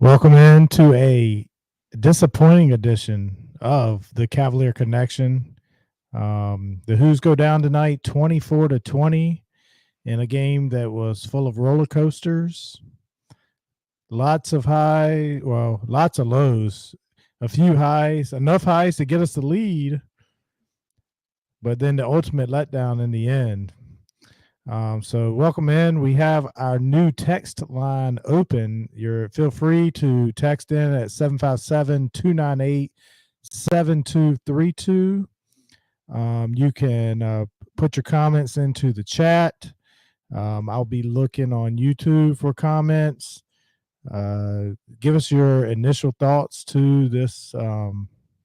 Welcome into a disappointing edition of the Cavalier Connection. The Who's go down tonight 24-20 in a game that was full of roller coasters, lots of lots of lows, a few highs, enough highs to get us the lead, but then the ultimate letdown in the end. So welcome in. We have our new text line open. Feel free to text in at 757-298-7232. You can put your comments into the chat. I'll be looking on YouTube for comments. Give us your initial thoughts to this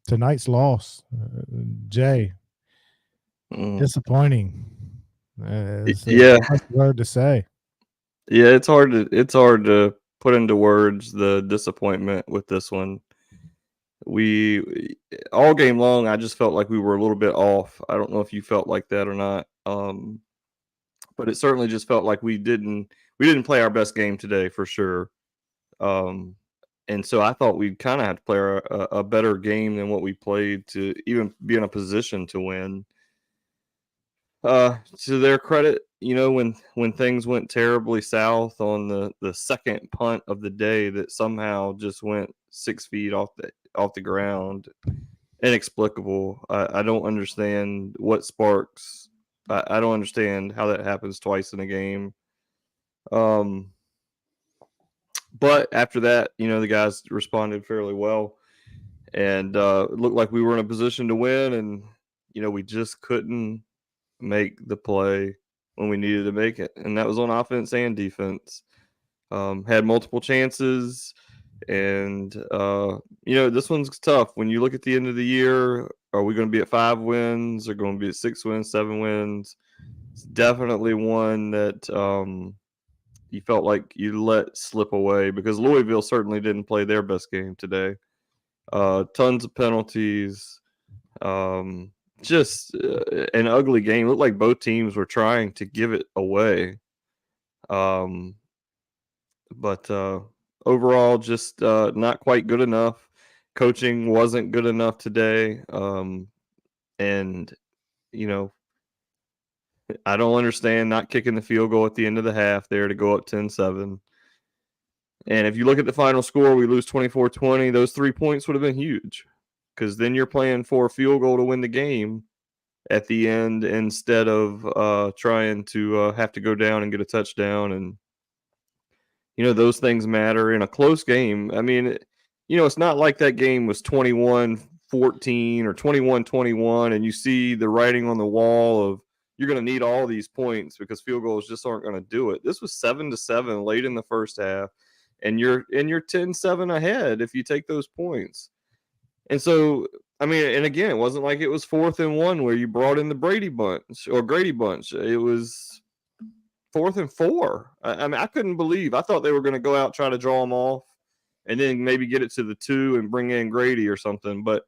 tonight's loss. Jay, disappointing. It's a Yeah, nice word to say. yeah, it's hard to put into words the disappointment with this one. We all game long, I just felt like we were a little bit off. I don't know if you felt like that or not. But it certainly just felt like we didn't play our best game today for sure. Um, and so I thought we'd kind of have to play a better game than what we played to even be in a position to win. To their credit, when things went terribly south on the second punt of the day, that somehow just went 6 feet off the ground, inexplicable. I don't understand what sparks. I don't understand how that happens twice in a game. Um, but after that, the guys responded fairly well, and it looked like we were in a position to win, and we just couldn't make the play when we needed to make it, and that was on offense and defense. Had multiple chances, and this one's tough. When you look at the end of the year, are we going to be at 5 wins? Or going to be at 6 wins, 7 wins? It's definitely one that you felt like you let slip away because Louisville certainly didn't play their best game today. Tons of penalties. Just an ugly game. It looked like both teams were trying to give it away. Um, but overall, just not quite good enough. Coaching wasn't good enough today. And, you know, I don't understand not kicking the field goal at the end of the half there to go up 10-7. And if you look at the final score, we lose 24-20. Those 3 points would have been huge because then you're playing for a field goal to win the game at the end instead of trying to have to go down and get a touchdown. And, those things matter in a close game. I mean, it's not like that game was 21-14 or 21-21 and you see the writing on the wall of you're going to need all these points because field goals just aren't going to do it. This was 7-7 late in the first half, and you're 10-7 ahead if you take those points. And so, I mean, and again, it wasn't like it was 4th and 1 where you brought in the Brady bunch or Grady bunch. It was 4th and 4. I mean, I couldn't believe. I thought they were going to go out, try to draw them off, and then maybe get it to the 2 and bring in Grady or something. But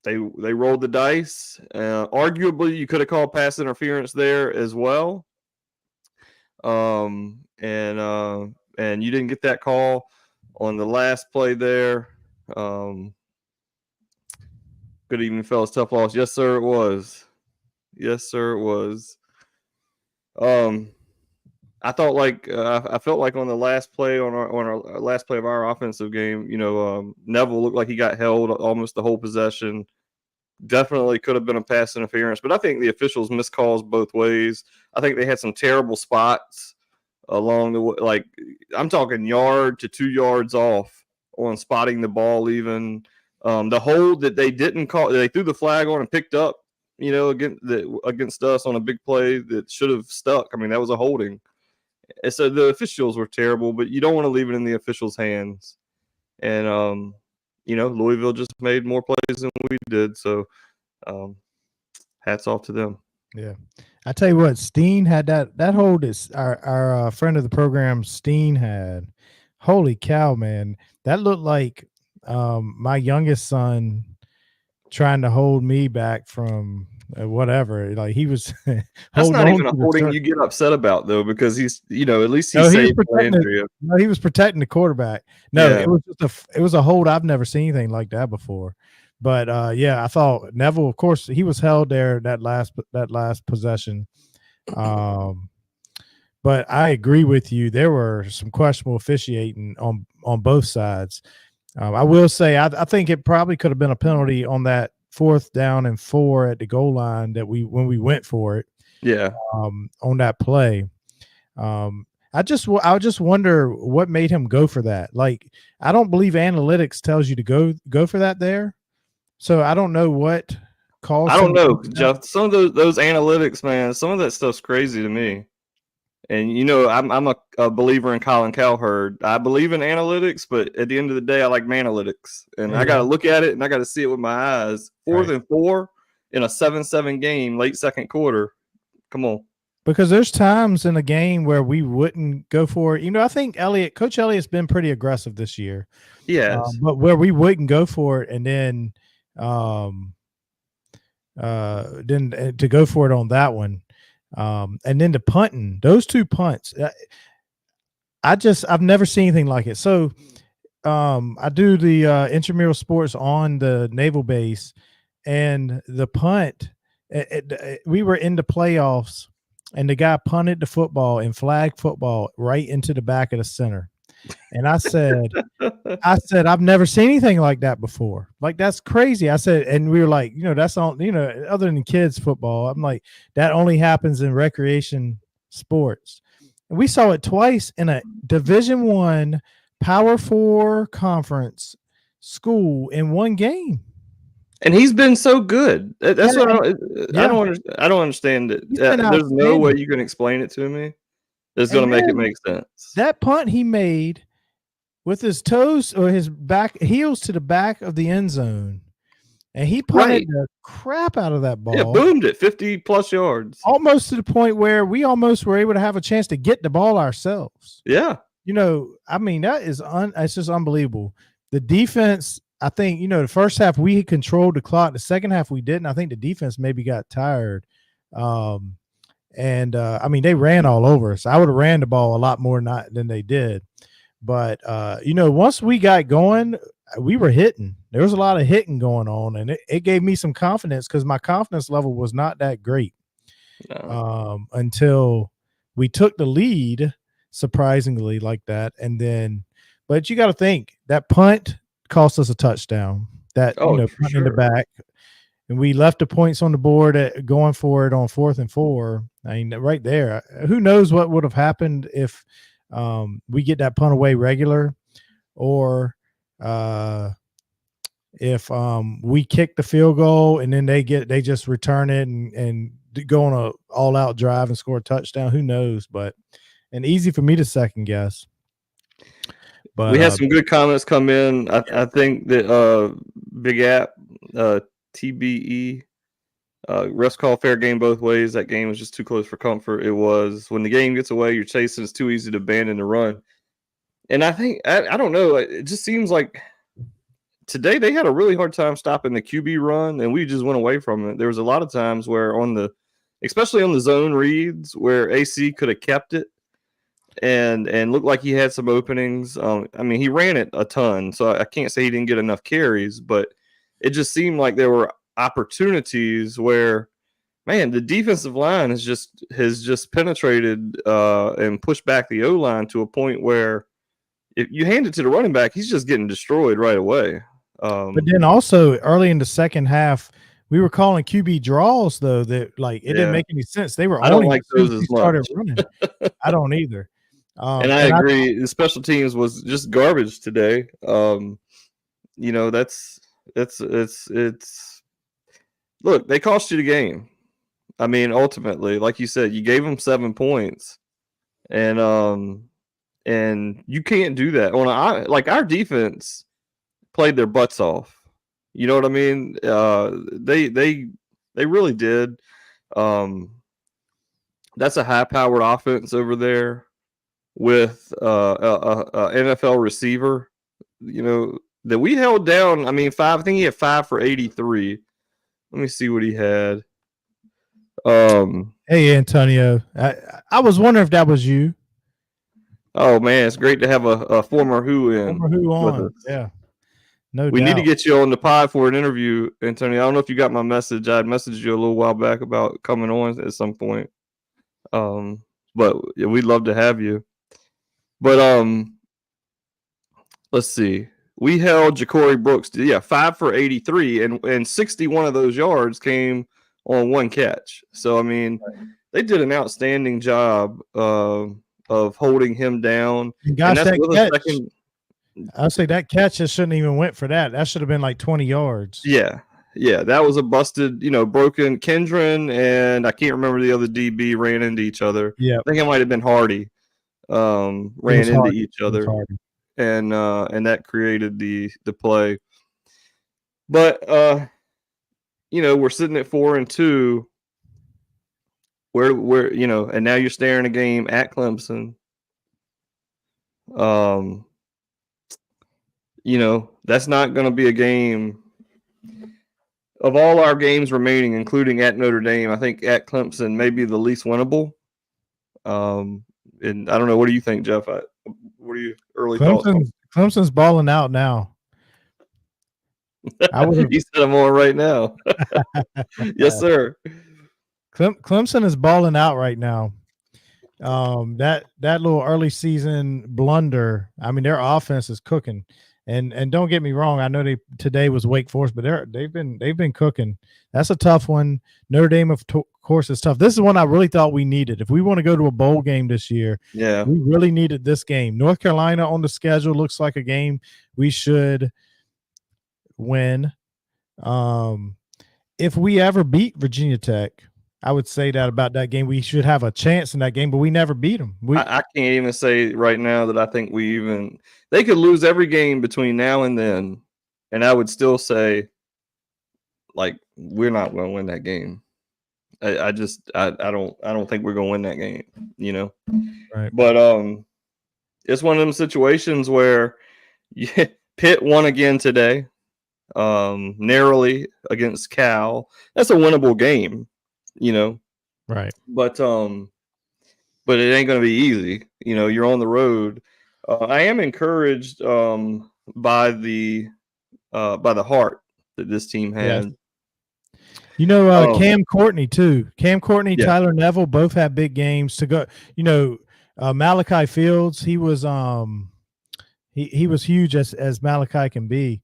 they rolled the dice. Arguably, you could have called pass interference there as well. And you didn't get that call on the last play there. Good evening, fellas. Tough loss. Yes, sir, it was. Yes, sir, it was. I thought I felt like on the last play on our last play of our offensive game, Neville looked like he got held almost the whole possession. Definitely could have been a pass interference, but I think the officials missed calls both ways. I think they had some terrible spots along the way. Like, I'm talking yard to 2 yards off on spotting the ball even. The hold that they didn't call, they threw the flag on and picked up, against us on a big play that should have stuck. I mean, that was a holding. And so the officials were terrible, but you don't want to leave it in the officials' hands. And, Louisville just made more plays than we did. So hats off to them. Yeah. I tell you what, Steen had that hold is our friend of the program, Steen had. Holy cow, man. That looked like my youngest son trying to hold me back from whatever. Like he was That's holding not on even a to the holding shirt. you get upset about though, because he's at least he No, he was saved protecting the Landry. no, he was protecting the quarterback. No, Yeah. it was just it was a hold. I've never seen anything like that before. But yeah, I thought Neville, of course, he was held there that last possession. Um, but I agree with you. There were some questionable officiating on both sides. I will say I think it probably could have been a penalty on that 4th down and 4 at the goal line that when we went for it Yeah. on that play. I just wonder what made him go for that. Like, I don't believe analytics tells you to go for that there. So I don't know what I caused him don't to go know, for that. Jeff. Some of those analytics, man, some of that stuff's crazy to me. And I'm a believer in Colin Cowherd. I believe in analytics, but at the end of the day, I like manalytics, and I got Yeah, to look at it and I got to see it with my eyes. Fourth right. and 4 in a 7-7 game, late second quarter. Come on. Because there's times in a game where we wouldn't go for it. I think Coach Elliott's been pretty aggressive this year, He has. but where we wouldn't go for it, and um, then to go for it on that one, and then the punting, those 2 punts. I've never seen anything like it. So I do the intramural sports on the naval base, and the punt. We were in the playoffs, and the guy punted the football in flag football right into the back of the center. And I've never seen anything like that before. Like, that's crazy. I said, and we were like, that's all, other than kids football. I'm like, that only happens in recreation sports. And we saw it twice in a Division I Power 4 conference school in one game. And he's been so good. Yeah, That's what I yeah, don't understand it. he's been There's no way outstanding. you can explain it to me that's going And to make it then make sense. that punt he made with his toes or his back heels to the back of the end zone, and he punted Right. the crap out of that Yeah, ball, boomed it 50 plus yards. almost to the point where we almost were able to have a chance to get the ball ourselves. Yeah. I mean, it's just unbelievable. The defense, I think, the first half we controlled the clock. The second half we didn't. I think the defense maybe got tired. And I mean, they ran all over us. I would have ran the ball a lot more than they did. But once we got going, we were hitting. There was a lot of hitting going on, and it gave me some confidence, because my confidence level was not that great until we took the lead, surprisingly, like that. And then, but you got to think that punt cost us a touchdown. That Oh, for punt in the sure. back, and we left the points on the board going for it on 4th and 4. I mean, right there, who knows what would have happened if we get that punt away regular, or if we kick the field goal and then they just return it and go on a all out drive and score a touchdown. Who knows? But and easy for me to second guess. But We had some good comments come in. I think that Big App, TBE, refs call fair game both ways. That game was just too close for comfort. It was. When the game gets away, you're chasing. It's too easy to abandon the run. And I think I don't know. It just seems like today they had a really hard time stopping the QB run, and we just went away from it. There was a lot of times where especially on the zone reads, where AC could have kept it and looked like he had some openings. I mean, he ran it a ton, so I can't say he didn't get enough carries, but it just seemed like there were opportunities where, man, the defensive line has just penetrated and pushed back the O line to a point where if you hand it to the running back, he's just getting destroyed right away. but then also early in the second half, we were calling QB draws, though, that like it didn't make any sense. They were I don't owning like as soon those as he as started much. running. I don't either. And I And agree. The special teams was just garbage today. It's look, they cost you the game. I mean, ultimately, like you said, you gave them 7 points, and you can't do that like our defense played their butts off. You know what I mean? They really did. That's a high-powered offense over there with a NFL receiver. That we held down. I mean, I think he had 5 for 83. Let me see what he had. Hey, Antonio. I was wondering if that was you. Oh man, it's great to have a former Who in Former Who with on. us. Yeah, no We need to doubt. get you on the pod for an interview, Antonio. I don't know if you got my message. I had messaged you a little while back about coming on at some point. But yeah, we'd love to have you. But let's see. We held Ja'Cory Brooks to 5 for 83, and 61 of those yards came on one catch. So I mean, they did an outstanding job of holding him down, And and gosh, that's that with a catch, second. I'll say that catch just shouldn't even went for that. That should have been like 20 yards. Yeah, yeah, that was a busted, broken. Kendron and I can't remember the other DB ran into each other. Yeah, I think it might have been Hardy. it Ran was into hard. each It was other, hard. and that created the play. But we're sitting at 4-2. Where and now you're staring a game at Clemson. Um, that's not going to be a game. Of all our games remaining, including at Notre Dame, I think at Clemson may be the least winnable. And I don't know. What do you think, Jeff? What are your early thoughts on? Clemson's balling out now. I would have. You said I'm on right now. Yes, sir. Clemson is balling out right now. That little early season blunder. I mean, their offense is cooking. And don't get me wrong, I know today was Wake Forest, but they've been cooking. That's a tough one. Notre Dame, of course, is tough. This is one I really thought we needed. If we want to go to a bowl game this year, Yeah, we really needed this game. North Carolina on the schedule looks like a game we should win. If we ever beat Virginia Tech, I would say that about that game. We should have a chance in that game, but we never beat them. I can't even say right now that I think they could lose every game between now and then, and I would still say, like, we're not going to win that game. I don't think we're going to win that game. Right. But it's one of them situations where Pitt won again today, narrowly against Cal. That's a winnable game, Right. But it ain't going to be easy. You're on the road. I am encouraged by the heart that this team has. Yes. Cam Courtney too. Cam Courtney, Yeah. Tyler Neville both have big games to go. Malachi Fields, he was he was huge as Malachi can be.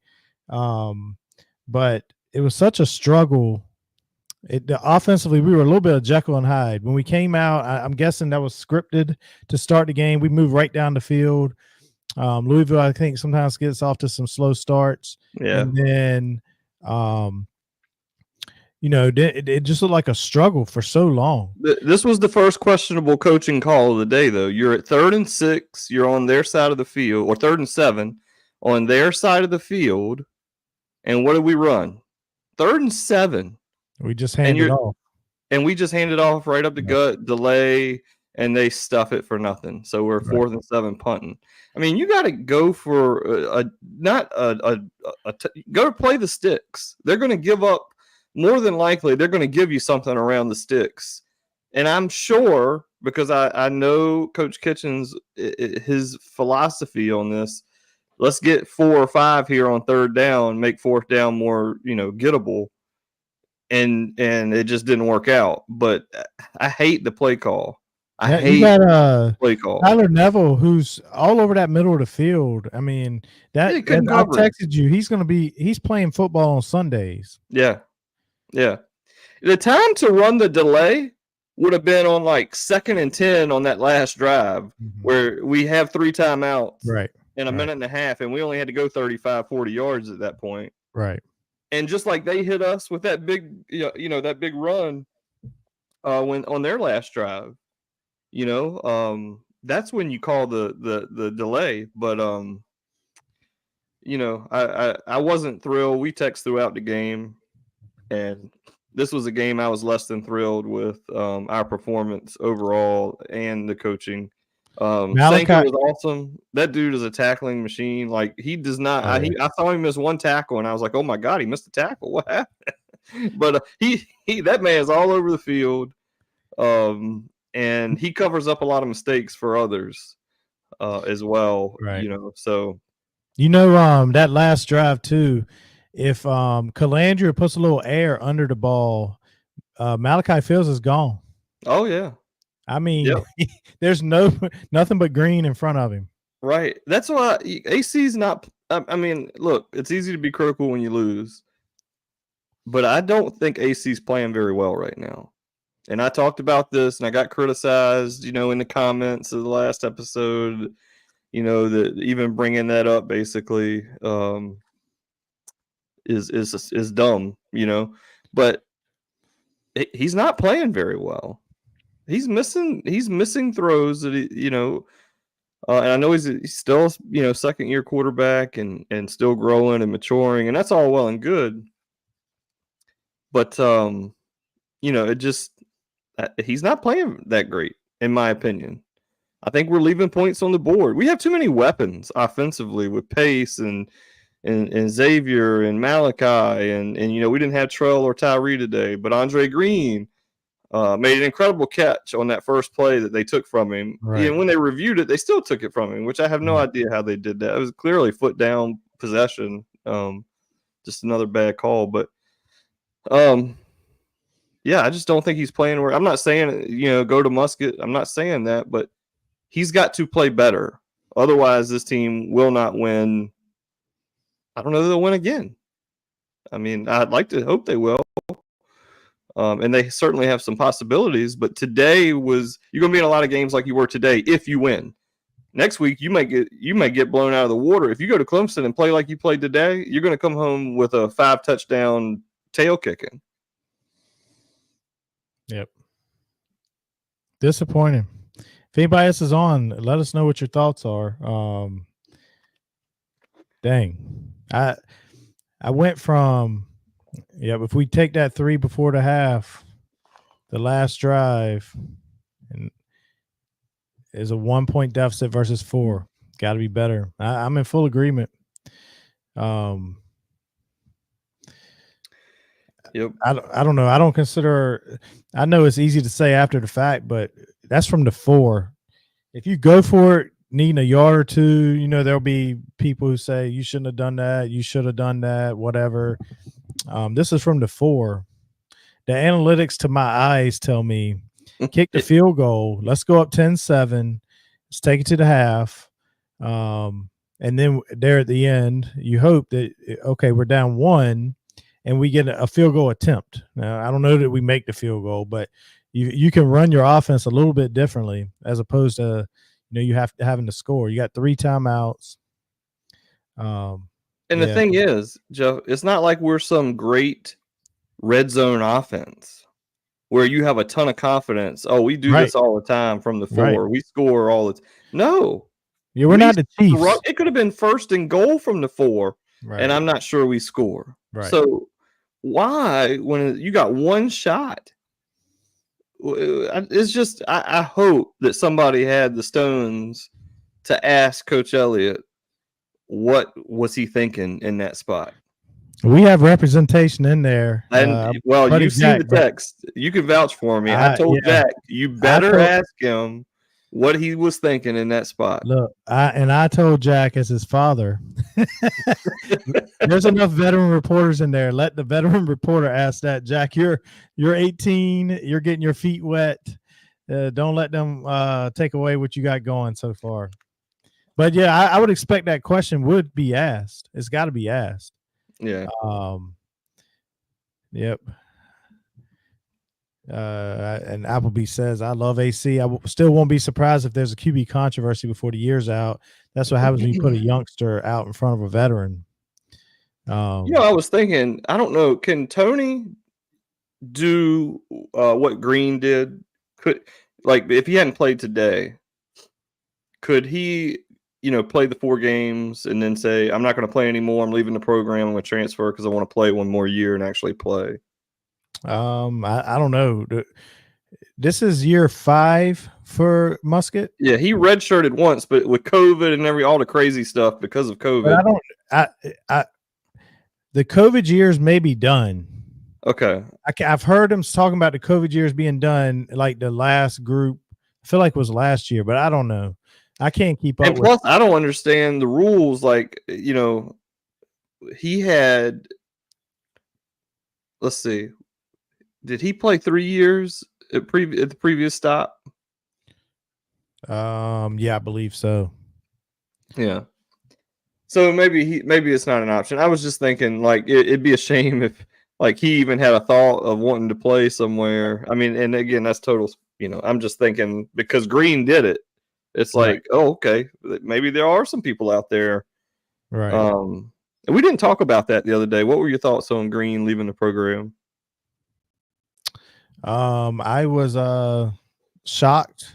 But it was such a struggle. Offensively, we were a little bit of Jekyll and Hyde. When we came out, I'm guessing that was scripted to start the game. We moved right down the field. Louisville, I think, sometimes gets off to some slow starts. Yeah. And then it just looked like a struggle for so long. This was the first questionable coaching call of the day, though. You're at 3rd and 6. You're on their side of the field, or 3rd and 7 on their side of the field. And what did we run? 3rd and 7. We just handed off. And we just handed off right up the gut, delay, and they stuff it for nothing. So we're 4th and 7 punting. I mean, you got to go for go to play the sticks. They're going to give up. More than likely, they're going to give you something around the sticks. And I'm sure, because I know Coach Kitchens, his philosophy on this, let's get 4 or 5 here on 3rd down, make 4th down more, gettable. And it just didn't work out. But I hate the play call. I hate the play call. Tyler Neville, who's all over that middle of the field. I mean, I texted you. He's playing football on Sundays. Yeah. Yeah. The time to run the delay would have been on like 2nd and 10 on that last drive where we have 3 timeouts in a minute and a half, and we only had to go 35, 40 yards at that point. Right. And just like they hit us with that big, that big run when on their last drive, that's when you call the delay. But, I wasn't thrilled. We text throughout the game. And this was a game I was less than thrilled with our performance overall and the coaching. Sanka was awesome. That dude is a tackling machine. Like, he does not. I saw him miss one tackle, and I was like, "Oh my god, he missed a tackle! What happened?" But he that man's all over the field, and he covers up a lot of mistakes for others as well. Right. So That last drive too, if Calandria puts a little air under the ball, Malachi Fields is gone. oh yeah, I mean, yep, there's nothing but green in front of him. right. That's why AC's not. I mean, look, it's easy to be critical when you lose, but I don't think AC's playing very well right now. And I talked about this, and I got criticized, in the comments of the last episode. That even bringing that up basically is dumb. But he's not playing very well. He's missing throws that and I know he's still second year quarterback and still growing and maturing, and that's all well and good. But it just he's not playing that great in my opinion. I think we're leaving points on the board. We have too many weapons offensively with Pace and Xavier and Malachi and we didn't have Trell or Tyree today, but Andre Green made an incredible catch on that first play that they took from him. Right. And when they reviewed it, they still took it from him, which I have no idea how they did that. It was clearly foot down possession. Just another bad call, but yeah, I just don't think he's playing where. I'm not saying go to Musket. I'm not saying that, but he's got to play better. Otherwise, this team will not win. I don't know if they'll win again. I mean, I'd like to hope they will. And they certainly have some possibilities. But today you're going to be in a lot of games like you were today if you win. Next week, you may get blown out of the water. If you go to Clemson and play like you played today, you're going to come home with a 5-touchdown tail kicking. Yep. Disappointing. If anybody else is on, let us know what your thoughts are. Dang. I went from, if we take that 3 before the half, the last drive, and is a 1-point deficit versus 4. Got to be better. I'm in full agreement. Yep. I don't know. I don't consider. I know it's easy to say after the fact, but that's from the 4. If you go for it, needing a yard or two, there'll be people who say you shouldn't have done that. You should have done that. Whatever. This is from the 4. The analytics to my eyes tell me kick the field goal. Let's go up 10-7. Let's take it to the half. And then there at the end, you hope that, okay, we're down 1 and we get a field goal attempt. Now, I don't know that we make the field goal, but you can run your offense a little bit differently as opposed to, you have to having to score. You got 3 timeouts. And the thing is, Jeff, it's not like we're some great red zone offense where you have a ton of confidence. Oh, we do this all the time from the 4. Right. We score all the time. No. Yeah, we're not the Chiefs. It could have been 1st and goal from the 4, and I'm not sure we score. Right. So why, when you got 1 shot, it's just I hope that somebody had the stones to ask Coach Elliott what was he thinking in that spot. We have representation in there. And you've seen the text. You can vouch for me. I told Jack, you better ask him what he was thinking in that spot. Look, I told Jack as his father, there's enough veteran reporters in there. Let the veteran reporter ask that. Jack, you're 18. You're getting your feet wet. Don't let them take away what you got going so far. But yeah, I would expect that question would be asked. It's got to be asked. Yeah. Yep. And Appleby says, I love AC. I still won't be surprised if there's a QB controversy before the year's out. That's what happens when you put a youngster out in front of a veteran. I was thinking, I don't know, can Tony do what Green did? If he hadn't played today, could he, play the 4 games and then say, I'm not going to play anymore. I'm leaving the program. I'm going to transfer because I want to play 1 more year and actually play. I don't know. This is year 5 for Musket. Yeah, he redshirted once, but with COVID and all the crazy stuff because of COVID. But the COVID years may be done. Okay. I've heard him talking about the COVID years being done, like the last group. I feel like it was last year, but I don't know. I can't keep up And with. plus, I don't understand the rules. Like, he had. Let's see. Did he play 3 years at the previous stop? Yeah, I believe so. Yeah. So maybe it's not an option. I was just thinking like it'd be a shame if like he even had a thought of wanting to play somewhere. I mean, and again, that's total. I'm just thinking because Green did it. It's Right, like, oh, okay, maybe there are some people out there. right. And we didn't talk about that the other day. What were your thoughts on Green leaving the program? I was shocked.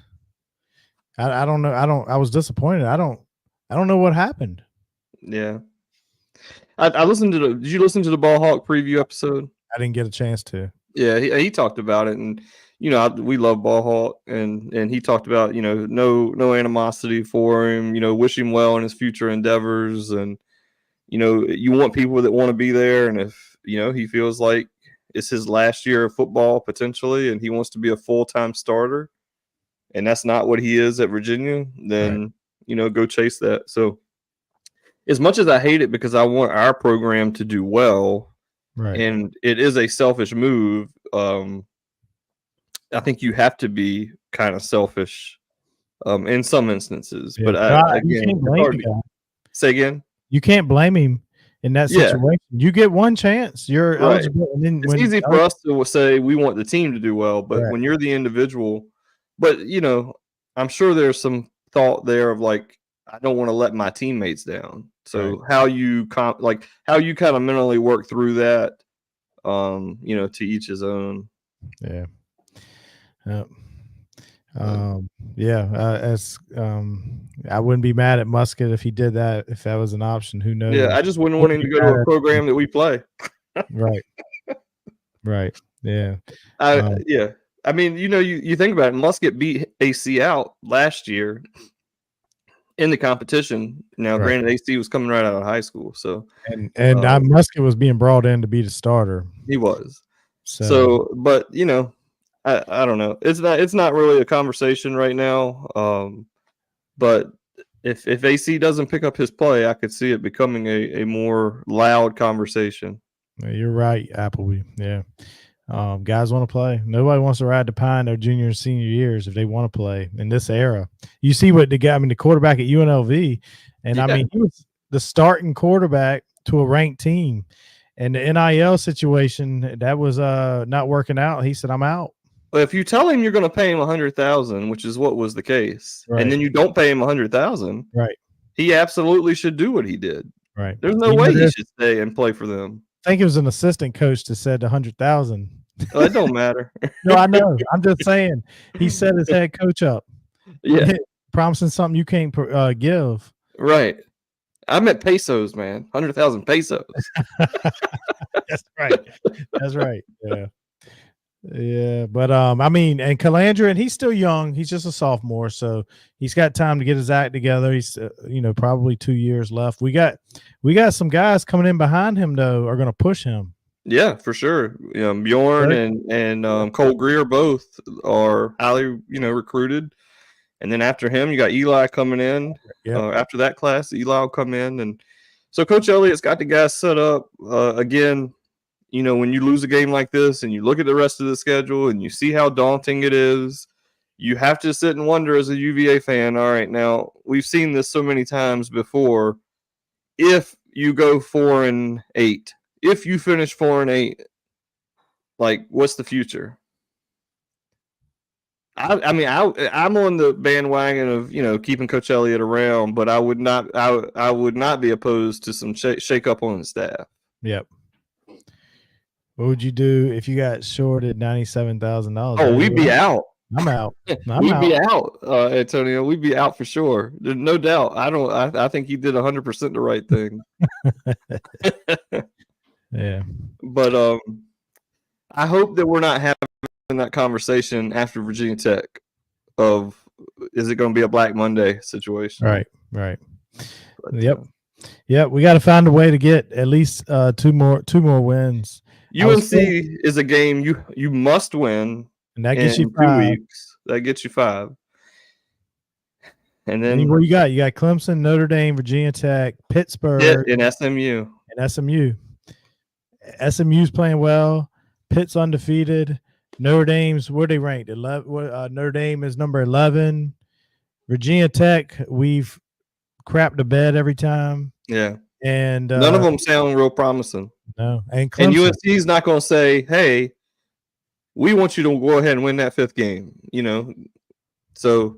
I don't know. I was disappointed. I don't know what happened. Yeah, I listened to the. Did you listen to the Ball Hawk preview episode? I didn't get a chance to. Yeah, he talked about it, and we love Ball Hawk, and he talked about no animosity for him, wish him well in his future endeavors, and you want people that want to be there, and if he feels like it's his last year of football potentially, and he wants to be a full-time starter, and that's not what he is at Virginia, Right, then go chase that. So as much as I hate it because I want our program to do well, right. and it is a selfish move. I think you have to be kind of selfish in some instances. Yeah, But you again, can't it's blame hard the to guy. say again. You can't blame him in that Yeah, situation. You get one chance. You're right. eligible, and then It's when easy for us to say we want the team to do well, but right, when you're the individual, but I'm sure there's some thought there of like I don't want to let my teammates down. right, So how you how you kind of mentally work through that, to each his own. yeah, yeah. But Yeah, as I wouldn't be mad at Musket if he did that. If that was an option, who yeah, knows? I just wouldn't want Wouldn't him be to go to mad a at program that we play. right, right, yeah, um, Yeah. I mean, you think about it, Musket beat AC out last year in the competition. Now, right, granted, AC was coming right out of high school, so and um, Musket was being brought in to be the starter. he was. So So, but I don't know. It's not really a conversation right now. But if AC doesn't pick up his play, I could see it becoming a more loud conversation. you're right, Appleby. Yeah. Guys want to play. Nobody wants to ride the pine their junior and senior years if they want to play in this era. You see what the guy, I mean, the quarterback at UNLV, and I Yeah. mean, he was the starting quarterback to a ranked team. And the NIL situation that was not working out. He said, "I'm out." But if you tell him you're going to pay him 100,000, which is what was the case, and Right, then you don't pay him 100,000, right, he absolutely should do what he did. right. There's no You know, way he should stay and play for them. I think it was an assistant coach that said 100,000. Well, it don't matter. No, I know. I'm just saying. He set his head coach up, Yeah, promising something you can't give. right. I meant pesos, man. 100,000 pesos. That's right. That's right. Yeah. Yeah. But I mean, and Calandra, and he's still young. He's just a sophomore, so he's got time to get his act together. He's probably 2 years left. We got some guys coming in behind him though are going to push him. Yeah, for sure. Bjorn and Cole Greer both are highly recruited. And then after him, you got Eli coming in. Yeah. After that class, Eli will come in, and so Coach Elliott's got the guys set up. Again, when you lose a game like this, and you look at the rest of the schedule, and you see how daunting it is, you have to sit and wonder as a UVA fan. All right, now we've seen this so many times before. If you go 4-8, if you finish 4-8, like what's the future? I mean, I'm on the bandwagon of keeping Coach Elliott around, but I would not be opposed to some shake up on the staff. Yep. What would you do if you got shorted $97,000? Oh, we'd be out. I'm out. We'd be out, Antonio. We'd be out for sure. There's no doubt. I think he did 100% the right thing. Yeah. But I hope that we're not having that conversation after Virginia Tech of is it going to be a Black Monday situation? Right. Right. But, Yep. We got to find a way to get at least two more wins. UNC is a game you must win, and that gets you in 2 5. weeks. That gets you 5. And Then then what you got? You got Clemson, Notre Dame, Virginia Tech, Pittsburgh, Pitt and SMU. and SMU. SMU's playing well. Pitt's undefeated. Notre Dame's where they ranked 11. Notre Dame is number 11. Virginia Tech, we've crapped the bed every time. Yeah. And none of them sound real promising. No, and And Clemson. UNC's not going to say, "Hey, we want you to go ahead and win that 5th game." So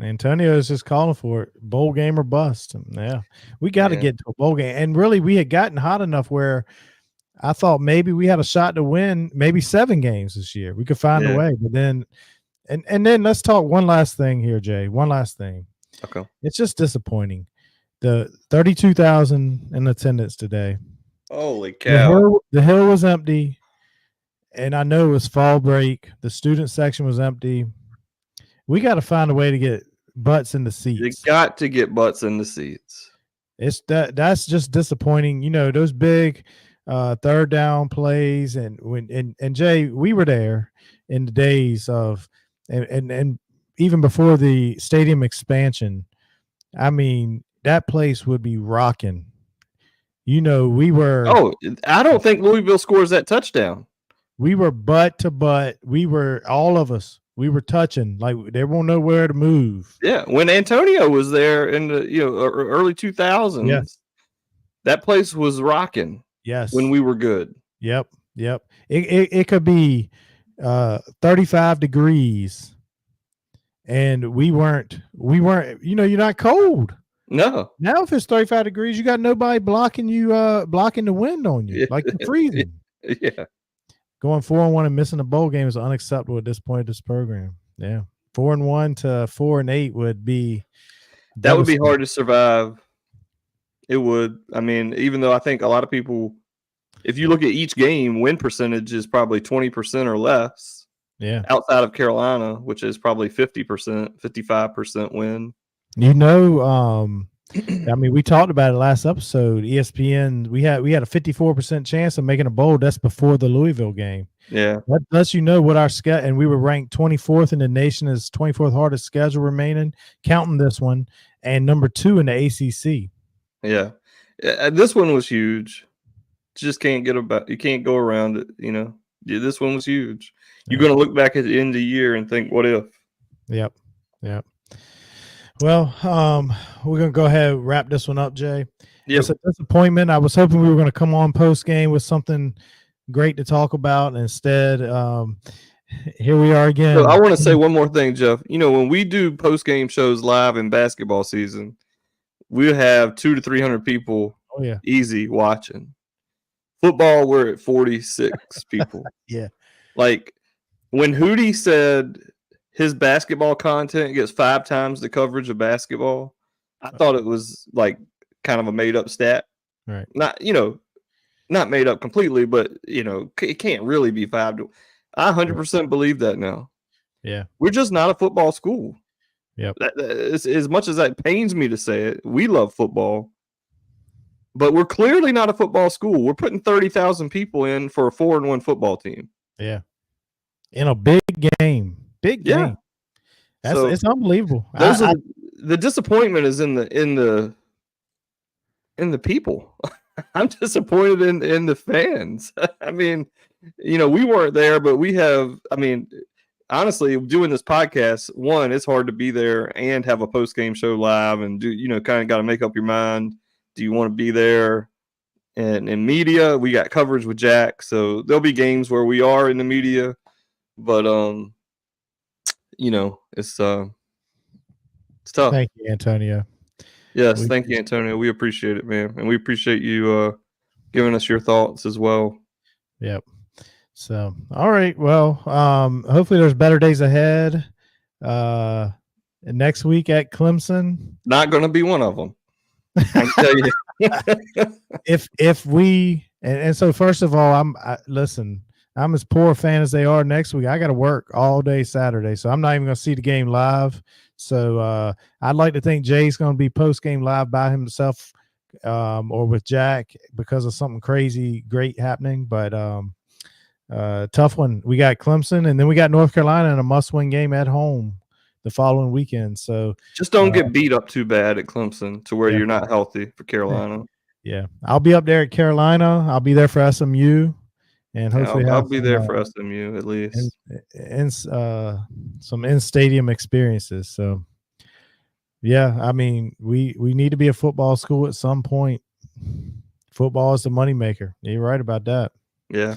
Antonio is just calling for it. Bowl game or bust. Yeah, we got to get to a bowl game. And really, we had gotten hot enough where I thought maybe we had a shot to win maybe 7 games this year. We could find a way. But then, and then let's talk one last thing here, Jay. One last thing. Okay. It's just disappointing. The 32,000 in attendance today. Holy cow. The hill was empty. And I know it was fall break. The student section was empty. We got to find a way to get butts in the seats. You got to get butts in the seats. That's just disappointing. Those big third down plays and Jay, we were there in the days of and even before the stadium expansion. I mean, that place would be rocking. We were. Oh, I don't think Louisville scores that touchdown. We were butt to butt. We were all of us. We were touching like there won't know where to move. Yeah, when Antonio was there in the early 2000s, yes. That place was rocking. Yes, when we were good. Yep. It could be 35 degrees, and we weren't. You're not cold. No. Now if it's 35 degrees, you got nobody blocking you, blocking the wind on you, like you're freezing. Yeah. Going 4-1 and missing a bowl game is unacceptable at this point of this program. Yeah, 4-1 to 4-8 would be. That would be hard to survive. It would. I mean, even though I think a lot of people, if you look at each game, win percentage is probably 20% or less. Yeah. Outside of Carolina, which is probably 50%, 55% win. I mean, we talked about it last episode. ESPN, we had a 54% chance of making a bowl. That's before the Louisville game. Yeah, that lets what our schedule, and we were ranked 24th in the nation as 24th hardest schedule remaining, counting this one, and number 2 in the ACC. Yeah, this one was huge. Just can't you can't go around it. This one was huge. You're going to look back at the end of the year and think, what if? Yep. Well, we're going to go ahead and wrap this one up, Jay. Yep. It's a disappointment. I was hoping we were going to come on post game with something great to talk about. Instead, here we are again. So I want to say one more thing, Jeff. When we do post game shows live in basketball season, we'll have 200 to 300 people easy watching. Football, we're at 46 people. Yeah. Like when Hootie said his basketball content gets 5 times the coverage of basketball, I thought it was like kind of a made up stat. Right. Not made up completely, but it can't really be 5 to. I 100% believe that now. Yeah. We're just not a football school. Yep. As much as that pains me to say it, we love football, but we're clearly not a football school. We're putting 30,000 people in for a 4-1 football team. Yeah. In a big game. Big game. It's unbelievable. The disappointment is in the people. I'm disappointed in the fans. I mean, we weren't there, but we have. I mean, honestly, doing this podcast, one, it's hard to be there and have a post game show live and do. Kind of got to make up your mind. Do you want to be there? And in media, we got coverage with Jack, so there'll be games where we are in the media, but it's tough. Thank you, Antonio. Yes, thank you, Antonio. We appreciate it, man, and we appreciate you giving us your thoughts as well. Yep. So, all right. Well, hopefully there's better days ahead. Next week at Clemson, not going to be one of them. I can tell you. if we and so first of all, listen. I'm as poor a fan as they are next week. I got to work all day Saturday, so I'm not even going to see the game live. So I'd like to think Jay's going to be post-game live by himself or with Jack because of something crazy great happening. But tough one. We got Clemson, and then we got North Carolina in a must-win game at home the following weekend. So just don't get beat up too bad at Clemson to where yeah. you're not healthy for Carolina. Yeah, I'll be up there at Carolina. I'll be there for SMU, and hopefully I'll have be some, there for SMU at least. some in-stadium experiences. So yeah, I mean, we need to be a football school at some point. Football is the moneymaker. You're right about that. Yeah.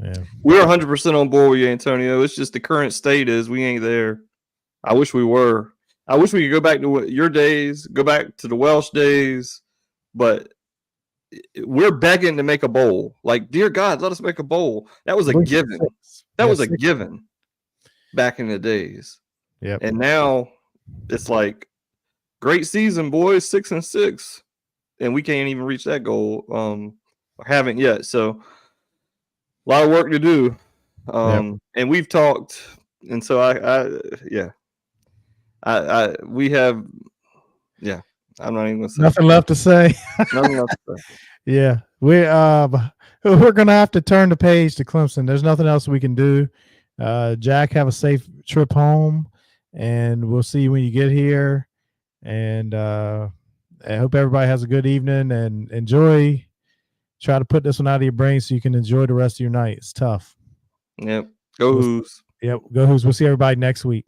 Yeah. We're 100% on board with you, Antonio. It's just the current state is we ain't there. I wish we were. I wish we could go back to your days, go back to the Welsh days, but we're begging to make a bowl. Like, dear God, let us make a bowl. That was a given. That was a given back in the days. Yep. And now it's like, great season, boys, 6-6, and we can't even reach that goal. Or haven't yet. So a lot of work to do. And we've talked, and so we have, I'm not even gonna say nothing left to say. Nothing left to say. Yeah, we're gonna have to turn the page to Clemson. There's nothing else we can do. Jack, have a safe trip home, and we'll see you when you get here. And I hope everybody has a good evening and enjoy. Try to put this one out of your brain so you can enjoy the rest of your night. It's tough. Yep. Go Hoos. Yep. Go Hoos. We'll see everybody next week.